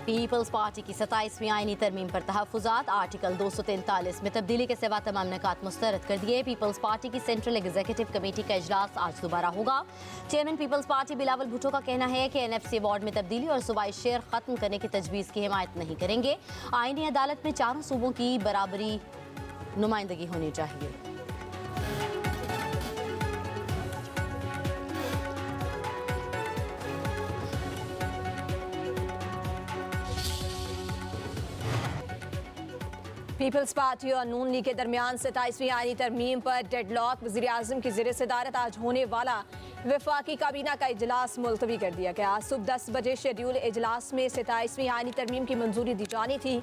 Peoples Party की 27वीं आईनी तरमीम पर तहफ़्फ़ुज़ात। आर्टिकल 243 में तब्दीली के सिवा तमाम निकात मुस्तरद कर दिए। पीपल्स पार्टी की सेंट्रल एग्जीक्यूटिव कमेटी का इजलास आज दोबारा होगा। चेयरमैन पीपल्स पार्टी बिलावल भुट्टो का कहना है कि NFC वार्ड में तब्दीली और सूबाई शेयर खत्म करने की तजवीज़ की हिमायत नहीं करेंगे। आईनी अदालत में चारों सूबों की बराबरी नुमाइंदगी होनी चाहिए। पीपल्स पार्टी और नून लीग के दरमियान 27वीं आईनी तरमीम पर डेडलॉक। वज़ीर-ए-आज़म की ज़ेर सदारत आज होने वाला वफाकी काबीना का इजलास मुलतवी कर दिया गया। सुबह 10 बजे शेड्यूल इजलास में 27वीं आईनी तरमीम की मंजूरी दी जानी थी।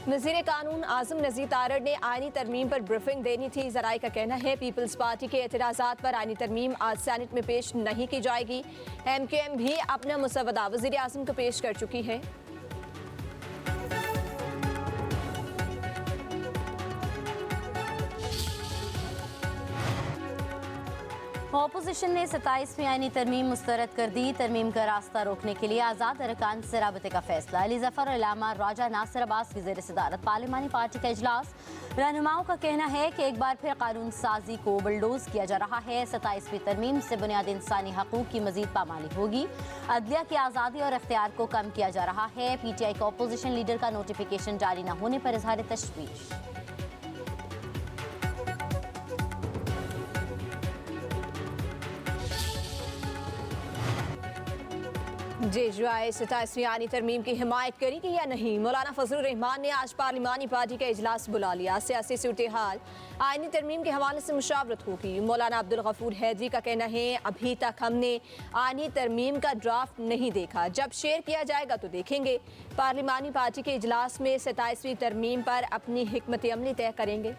वज़ीर कानून आज़म नज़ीर तारड़ ने आईनी तरमीम पर ब्रीफिंग देनी थी। ज़राए का कहना है पीपल्स पार्टी के एतराज़ात पर आईनी तरमीम आज सेनेट में पेश नहीं की जाएगी। MQM भी अपना मुसवदा वज़ीर-ए-आज़म को पेश कर चुकी है। ऑपोजिशन ने 27वीं आईनी तरमीम मुस्तरद कर दी। तरमीम का रास्ता रोकने के लिए आज़ाद अरकान से राबते का फैसला। अली ज़फ़र अल्लामा राजा नासिर अब्बास की ज़ेर सदारत पार्लिमानी पार्टी का इजलास। रहनुमाओं का कहना है कि एक बार फिर कानून साजी को बुलडोज किया जा रहा है। 27वीं तरमीम से बुनियादी इंसानी हकूक़ की मजीद पामाली होगी। अदलिया की आज़ादी और इख्तियार को कम किया जा रहा है। PTI के अपोजिशन लीडर का नोटिफिकेशन जारी न होने पर इजहार तशवीश। जेजुआई 27वीं आईनी तरमीम की हिमायत करेगी या नहीं? मौलाना फजलुर रहमान ने आज पार्लिमानी पार्टी का इजलास बुला लिया। सियासी सूरत हाल आईनी तरमीम के हवाले से मुशावरत होगी। मौलाना अब्दुल गफूर हैदरी का कहना है अभी तक हमने आईनी तरमीम का ड्राफ्ट नहीं देखा, जब शेयर किया जाएगा तो देखेंगे। पार्लिमानी पार्टी के इजलास में 27वीं तरमीम पर अपनी हिकमत अमली तय करेंगे।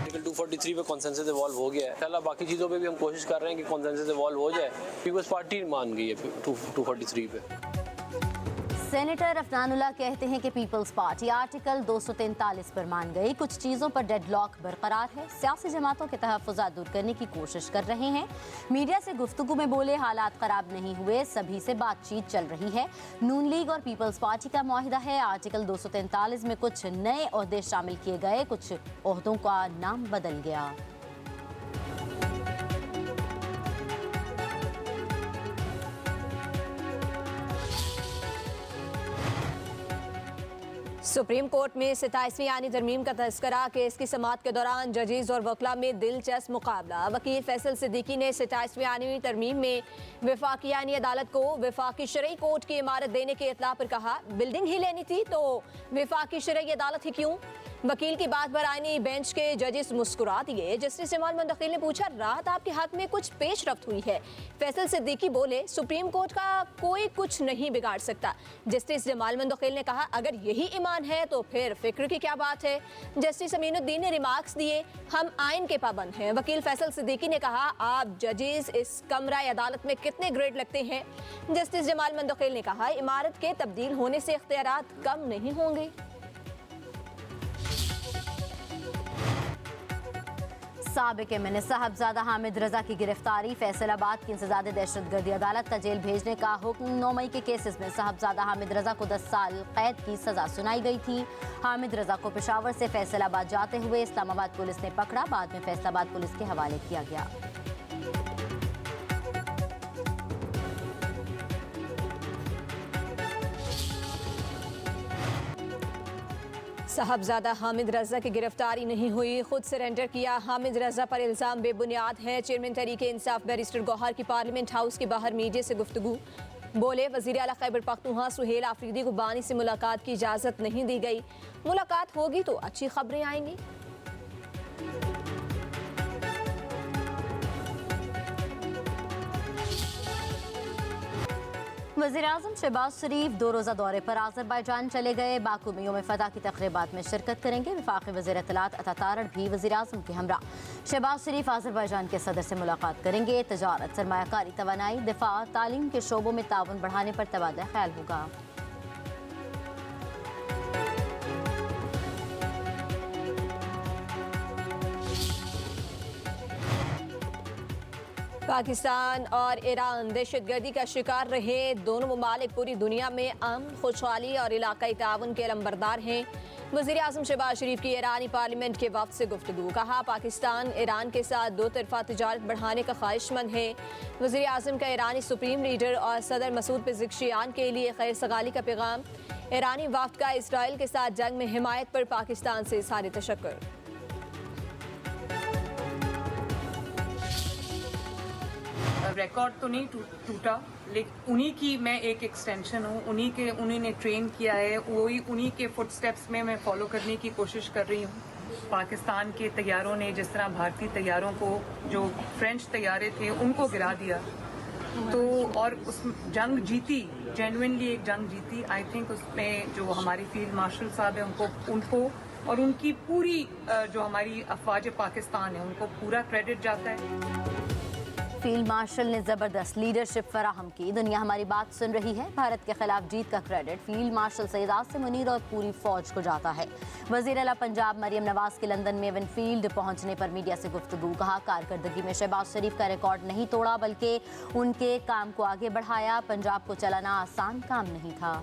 आर्टिकल 243 पे कॉन्सेंसस इवॉल्व हो गया है। इंशाल्लाह बाकी चीज़ों पे भी हम कोशिश कर रहे हैं कि कॉन्सेंसस इवॉल्व हो जाए। पीपल्स पार्टी मान गई है 243 पे। सेनेटर अफनानुल्लाह कहते हैं कि पीपल्स पार्टी आर्टिकल 243 पर मान गई। कुछ चीज़ों पर डेडलॉक बरकरार है। सियासी जमातों के तहफ़्फ़ुज़ात दूर करने की कोशिश कर रहे हैं। मीडिया से गुफ्तगू में बोले हालात ख़राब नहीं हुए, सभी से बातचीत चल रही है। नून लीग और पीपल्स पार्टी का मुआहिदा है। आर्टिकल 243 में कुछ नए ओहदे शामिल किए गए, कुछ ओहदों का नाम बदल गया। सुप्रीम कोर्ट में 27वीं आईनी तरमीम का तज़किरा। केस की समाअत के दौरान जजेस और वकला में दिलचस्प मुकाबला। वकील फैसल सिद्दीकी ने 27वीं आईनी तरमीम में वफाकी आईनी अदालत को वफाकी शरई कोर्ट की इमारत देने के इतला पर कहा बिल्डिंग ही लेनी थी तो वफाकी शरई अदालत ही क्यों? वकील की बात पर आईनी बेंच के जजेस मुस्कुरा दिए। जस्टिस जमाल मंतकिल ने पूछा राहत आपके हक में कुछ पेश रफ्त हुई है? फैसल सिद्दीकी बोले सुप्रीम कोर्ट का कोई कुछ नहीं बिगाड़ सकता। जस्टिस जमाल मंतकिल ने कहा अगर यही ईमान है तो फिर फिक्र की क्या बात है? जस्टिस अमीनुद्दीन ने रिमार्क्स दिए हम आइन के पाबंद हैं। वकील फैसल सिद्दीकी ने कहा आप जजेस इस कमरा अदालत में कितने ग्रेड लगते हैं? जस्टिस जमाल मंतकिल ने कहा इमारत के तब्दील होने से इख्तियारात कम नहीं होंगे। साबिक एमएनए साहबजादा हामिद रजा की गिरफ्तारी। फैसलाबाद की इंसदाद दहशतगर्दी अदालत का जेल भेजने का हुक्म। 9 मई के केसेस में साहबजादा हामिद रजा को 10 साल कैद की सजा सुनाई गई थी। हामिद रजा को पेशावर से फैसलाबाद जाते हुए इस्लामाबाद पुलिस ने पकड़ा, बाद में फैसलाबाद पुलिस के हवाले किया गया। साहबजादा हामिद रजा की गिरफ्तारी नहीं हुई, खुद सरेंडर किया। हामिद रजा पर इल्ज़ाम बेबुनियाद है। चेयरमैन तहरीक इंसाफ बैरिस्टर गौहर की पार्लियामेंट हाउस के बाहर मीडिया से गुफ्तगू। बोले वज़ीर आला खैबर पख्तूनख्वा सुहेल आफरीदी को बानी से मुलाकात की इजाज़त नहीं दी गई। मुलाकात होगी तो अच्छी खबरें आएंगी। वज़ीर-ए-आज़म शहबाज शरीफ 2 रोज़ा दौरे पर आज़रबाईजान चले गए। बाकू में यौम फतह की तक़रीबात में शिरकत करेंगे। वफाक़ी वज़ीर इत्तलात अता तारड़ भी वज़ीर-ए-आज़म के हमरा। शहबाज शरीफ आज़रबाईजान के सदर से मुलाकात करेंगे। तजारत, सरमायाकारी, तवानाई, दिफा, तालीम के शोबों में ताउन बढ़ाने पर तबादला ख्याल होगा। पाकिस्तान और ईरान दहशतगर्दी का शिकार रहे दोनों ममालिक पूरी दुनिया में अमन, खुशहाली और इलाकाई ताउन के लंबरदार हैं। वज़ीर आज़म शहबाज शरीफ की ईरानी पार्लियामेंट के वफ्द से गुफ्तगू। कहा, पाकिस्तान ईरान के साथ दो तरफा तिजारत बढ़ाने का ख्वाहिशमंद है। वज़ीर आज़म का ईरानी सुप्रीम लीडर और सदर मसूद पेज़ेश्कियान के लिए खैर सगाली का पैगाम। ईरानी वफ्द का इसराइल के साथ जंग में हिमायत पर पाकिस्तान से इज़हार तशक्कुर। रिकॉर्ड तो नहीं टूटा, लेकिन उन्हीं की मैं एक एक्सटेंशन हूँ, उन्हीं ने ट्रेन किया है, वही उन्हीं के फुटस्टेप्स में मैं फॉलो करने की कोशिश कर रही हूँ। पाकिस्तान के तैयारों ने जिस तरह भारतीय तैयारों को, जो फ्रेंच तैयारे थे, उनको गिरा दिया, तो और उस जंग जीती, जेन्युइनली एक जंग जीती। आई थिंक उसमें जो हमारी फील्ड मार्शल साहब है उनको और उनकी पूरी जो हमारी अफवाज पाकिस्तान है उनको पूरा क्रेडिट जाता है। फील्ड मार्शल ने जबरदस्त लीडरशिप फराहम की। दुनिया हमारी बात सुन रही है। भारत के खिलाफ जीत का credit field marshal Syed Asim Munir और पूरी फौज को जाता है। वजीर आला पंजाब मरियम नवाज के लंदन में विनफील्ड पहुंचने पर मीडिया से गुफ्तगू। कहा, कारकर्दगी में शहबाज शरीफ का रिकॉर्ड नहीं तोड़ा, बल्कि उनके काम को आगे बढ़ाया। पंजाब को चलाना आसान काम नहीं था।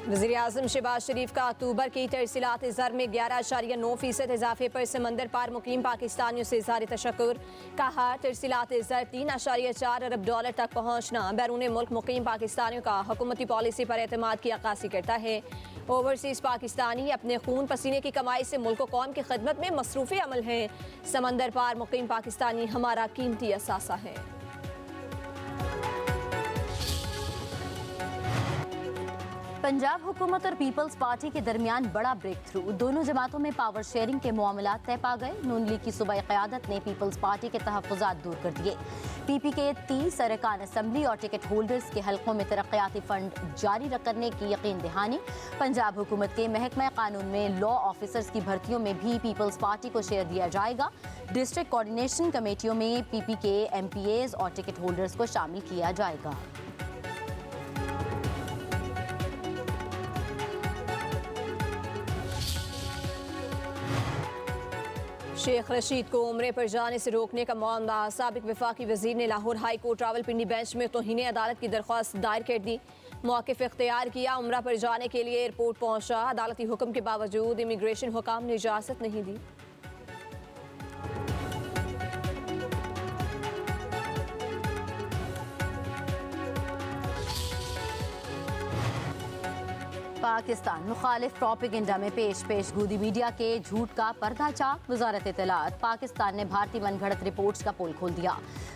वज़ीर आज़म शहबाज शरीफ का अक्टूबर की तरसीलात ज़र में 11.9% इजाफे पर समंदर पार मुकीम पाकिस्तानियों से इज़हार तशक्कुर। कहा, तरसीलात ज़र 3.4 अरब डॉलर तक पहुँचना बैरून मुल्क मुकीम पाकिस्तानियों का हुकूमती पॉलिसी पर एतमाद की अक्कासी करता है। ओवरसीज़ पाकिस्तानी अपने खून पसीने की कमाई से मुल्क व कौम की खिदमत में मसरूफ़ अमल हैं। समंदर पार मुकीम पाकिस्तानी हमारा कीमती असासा है। पंजाब हुकूमत और पीपल्स पार्टी के दरमियान बड़ा ब्रेक थ्रू। दोनों जमातों में पावर शेयरिंग के मामला तय पा गए। नून लीग की सूबाई क़यादत ने पीपल्स पार्टी के तहफ़्फ़ुज़ात दूर कर दिए। पीपी के 30 अरकान असम्बली और टिकट होल्डर्स के हल्कों में तरक्याती फंड जारी करने की यकीन दहानी। पंजाब हुकूमत के महकमा कानून में लॉ ऑफिसर्स की भर्तियों में भी पीपल्स पार्टी को शेयर दिया जाएगा। डिस्ट्रिक्ट कोऑर्डिनेशन कमेटियों में पीपी के MPAs और टिकट होल्डर्स को शामिल किया जाएगा। शेख रशीद को उम्रे पर जाने से रोकने का मामला। साबिक वफाकी वजीर ने Lahore high court Rawalpindi bench में तौहीन अदालत की दरख्वास्त दायर कर दी। मौक़िफ़ इख्तियार किया, उम्रा पर जाने के लिए एयरपोर्ट पहुंचा। अदालती हुक्म के बावजूद इमिग्रेशन हुकाम ने इजाज़त नहीं दी। पाकिस्तान मुखालिफ प्रोपेगेंडा में पेश गोदी मीडिया के झूठ का पर्दाचाक। वजारत इत्तलात। पाकिस्तान ने भारतीय मनगढ़ंत रिपोर्ट्स का पोल खोल दिया।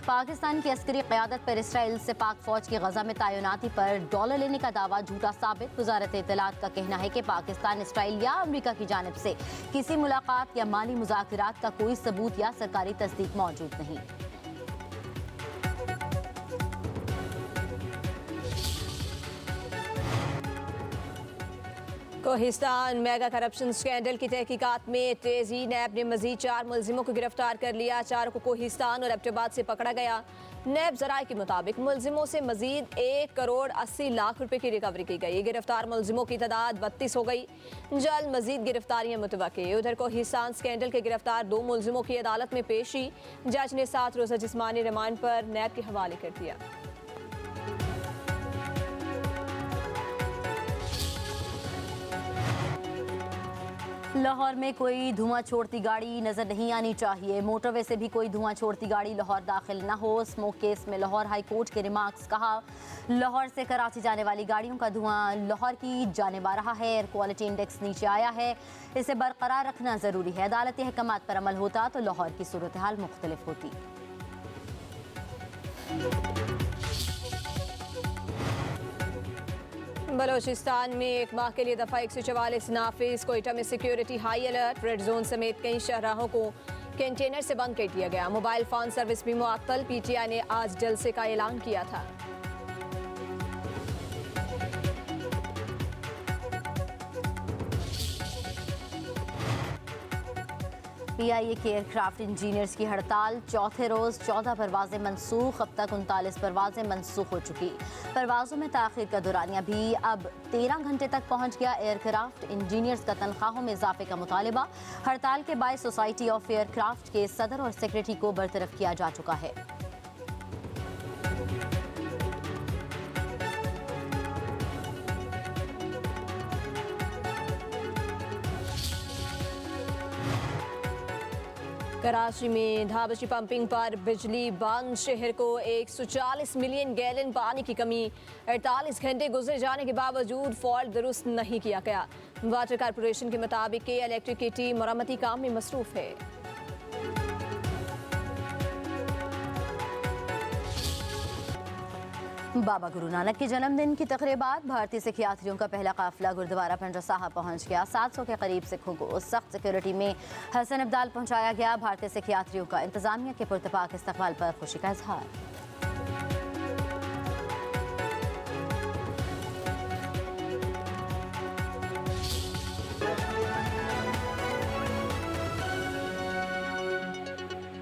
पाकिस्तान की अस्करी क़यादत पर इसराइल से पाक फौज की गजा में तैनाती पर डॉलर लेने का दावा झूठा साबित। वजारत इत्तलात का कहना है कि पाकिस्तान, इसराइल या अमरीका की जानिब से किसी मुलाकात या माली मुज़ाकरात का कोई सबूत या सरकारी तस्दीक मौजूद नहीं। कोहिस्तान मेगा करप्शन स्कैंडल की तहकीकात में तेजी। नैब ने मजीद 4 मुलजिमों को गिरफ्तार कर लिया। 4 को कोहिस्तान और एबटाबाद से पकड़ा गया। नैब जराये के मुताबिक मुलजिमों से मजीद 1 करोड़ 80 लाख रुपए की रिकवरी की गई। गिरफ्तार मुलजिमों की तादाद 32 हो गई। जल्द मजीद गिरफ्तारियां मुतवक्के। उधर कोहिस्तान स्कैंडल के गिरफ्तार 2 मुलजिमों की अदालत में पेशी। जज ने 7 रोज़ा जिस्मानी रिमांड पर नैब के हवाले कर दिया। लाहौर में कोई धुआं छोड़ती गाड़ी नजर नहीं आनी चाहिए। मोटरवे से भी कोई धुआं छोड़ती गाड़ी लाहौर दाखिल न हो। स्मोक केस में लाहौर हाई कोर्ट के रिमार्क्स। कहा, लाहौर से कराची जाने वाली गाड़ियों का धुआं लाहौर की जानिब आ रहा है। एयर क्वालिटी इंडेक्स नीचे आया है, इसे बरकरार रखना जरूरी है। अदालती अहकामात पर अमल होता तो लाहौर की सूरत हाल मुख्तलिफ होती। बलोचिस्तान में 1 माह के लिए दफ़ा 144 नाफिज। कोयटा में security high alert. Red zone समेत कई शहराहों को कंटेनर से बंद कर दिया गया। मोबाइल फ़ोन सर्विस भी मुअत्तल। PTI ने आज जलसे का ऐलान किया था। पीआईए के एयरक्राफ्ट इंजीनियर्स की हड़ताल चौथे रोज 14 परवाजें मनसूख, अब तक 39 परवाजें मनसूख हो चुकी। परवाजों में ताखीर का दुरानिया भी अब 13 घंटे तक पहुंच गया। एयरक्राफ्ट इंजीनियर्स का तनख्वाहों में इजाफे का मुतालिबा। हड़ताल के बायस सोसाइटी ऑफ एयरक्राफ्ट के सदर और सेक्रेटरी को बरतरफ किया जा चुका है। कराची में धाबशी पंपिंग पर बिजली बंद, शहर को 140 मिलियन गैलन पानी की कमी। 48 घंटे गुजर जाने के बावजूद फॉल्ट दुरुस्त नहीं किया गया। वाटर कारपोरेशन के मुताबिक के इलेक्ट्रिक की टीम मरम्मती काम में मसरूफ है। बाबा गुरु नानक के जन्मदिन की तकरीबात, भारतीय सिख यात्रियों का पहला काफिला गुरुद्वारा पंजा साहब पहुंच गया। 700 के करीब सिखों को सख्त सिक्योरिटी में हसन अब्दाल पहुंचाया गया। भारतीय सिख यात्रियों का इंतजामिया के पुरतपाक इस्तकबाल पर खुशी का इजहार।